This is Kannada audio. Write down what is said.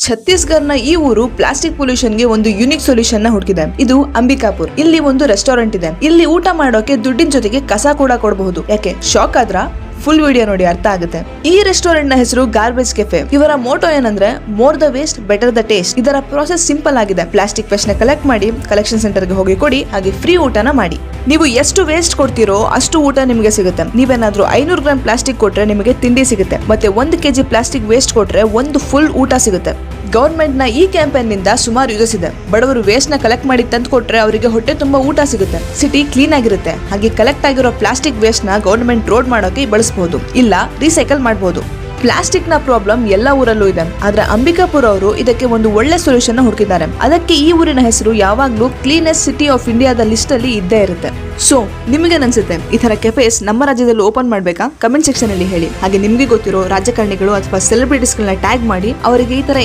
ಛತ್ತೀಸ್ಗಢನ ಈ ಊರು ಪ್ಲಾಸ್ಟಿಕ್ ಪೊಲ್ಯೂಷನ್ಗೆ ಒಂದು ಯೂನಿಕ್ ಸೊಲ್ಯೂಷನ್ ನ ಹುಡುಕಿದೆ. ಇದು ಅಂಬಿಕಾಪುರ್. ಇಲ್ಲಿ ಒಂದು ರೆಸ್ಟೋರೆಂಟ್ ಇದೆ. ಇಲ್ಲಿ ಊಟ ಮಾಡೋಕೆ ದುಡ್ಡಿನ ಜೊತೆಗೆ ಕಸ ಕೂಡ ಕೊಡಬಹುದು. ಯಾಕೆ ಶಾಕ್ ಆದ್ರ ಫುಲ್ ವಿಡಿಯೋ ನೋಡಿ ಅರ್ಥ ಆಗುತ್ತೆ. ಈ ರೆಸ್ಟೋರೆಂಟ್ ನ ಹೆಸರು ಗಾರ್ಬೇಜ್ ಕೆಫೆ. ಇವರ ಮೋಟೋ ಏನಂದ್ರೆ more the waste better the taste. ಇದರ ಪ್ರೋಸೆಸ್ ಸಿಂಪಲ್ ಆಗಿದೆ. ಪ್ಲಾಸ್ಟಿಕ್ ವೇಸ್ಟ್ ನ ಕಲೆಕ್ಟ್ ಮಾಡಿ ಕಲೆಕ್ಷನ್ ಸೆಂಟರ್ ಗೆ ಹೋಗಿ ಕೊಡಿ, ಹಾಗೆ ಫ್ರೀ ಊಟನ ಮಾಡಿ. ನೀವು ಎಷ್ಟು ವೇಸ್ಟ್ ಕೊಡ್ತೀರೋ ಅಷ್ಟು ಊಟ ನಿಮಗೆ ಸಿಗುತ್ತೆ. ನೀವೇನಾದ್ರೂ 500 ಗ್ರಾಮ್ ಪ್ಲಾಸ್ಟಿಕ್ ಕೊಟ್ರೆ ನಿಮಗೆ ತಿಂಡಿ ಸಿಗುತ್ತೆ. ಮತ್ತೆ 1 kg ಪ್ಲಾಸ್ಟಿಕ್ ವೇಸ್ಟ್ ಕೊಟ್ರೆ ಒಂದು ಫುಲ್ ಊಟ ಸಿಗುತ್ತೆ. ಗವರ್ಮೆಂಟ್ ನ ಈ ಕ್ಯಾಂಪೇನ್ ನಿಂದ ಸುಮಾರು ಯೂಸಸ್ ಇದೆ. ಬಡವರು ವೇಸ್ಟ್ ನ ಕಲೆಕ್ಟ್ ಮಾಡಿ ತಂದು ಕೊಟ್ರೆ ಅವರಿಗೆ ಹೊಟ್ಟೆ ತುಂಬಾ ಊಟ ಸಿಗುತ್ತೆ. ಸಿಟಿ ಕ್ಲೀನ್ ಆಗಿರುತ್ತೆ. ಹಾಗೆ ಕಲೆಕ್ಟ್ ಆಗಿರೋ ಪ್ಲಾಸ್ಟಿಕ್ ವೇಸ್ಟ್ ನ ಗವರ್ಮೆಂಟ್ ರೋಡ್ ಮಾಡೋಕೆ ಬಳಸಬಹುದು, ಇಲ್ಲ ರೀಸೈಕಲ್ ಮಾಡಬಹುದು. ಪ್ಲಾಸ್ಟಿಕ್ ನ ಪ್ರಾಬ್ಲಮ್ ಎಲ್ಲ ಊರಲ್ಲೂ ಇದೆ. ಆದ್ರೆ ಅಂಬಿಕಾಪುರ್ ಅವರು ಇದಕ್ಕೆ ಒಂದು ಒಳ್ಳೆ ಸೊಲ್ಯೂಷನ್ ನ ಹುಡುಕಿದ್ದಾರೆ. ಅದಕ್ಕೆ ಈ ಊರಿನ ಹೆಸರು ಯಾವಾಗ್ಲೂ ಕ್ಲೀನೆಸ್ಟ್ ಸಿಟಿ ಆಫ್ ಇಂಡಿಯಾದ ಲಿಸ್ಟ್ ಅಲ್ಲಿ ಇದ್ದೇ ಇರುತ್ತೆ. ಸೊ ನಿಮಗೆ ಅನ್ಸುತ್ತೆ ಈ ತರ ಕೆಫೆಸ್ ನಮ್ಮ ರಾಜ್ಯದಲ್ಲಿ ಓಪನ್ ಮಾಡ್ಬೇಕಾ? ಕಮೆಂಟ್ ಸೆಕ್ಷನ್ ಅಲ್ಲಿ ಹೇಳಿ. ಹಾಗೆ ನಿಮ್ಗೆ ಗೊತ್ತಿರೋ ರಾಜಕಾರಣಿಗಳು ಅಥವಾ ಸೆಲೆಬ್ರಿಟೀಸ್ ಗಳನ್ನ ಟ್ಯಾಗ್ ಮಾಡಿ ಅವರಿಗೆ ಈ ತರ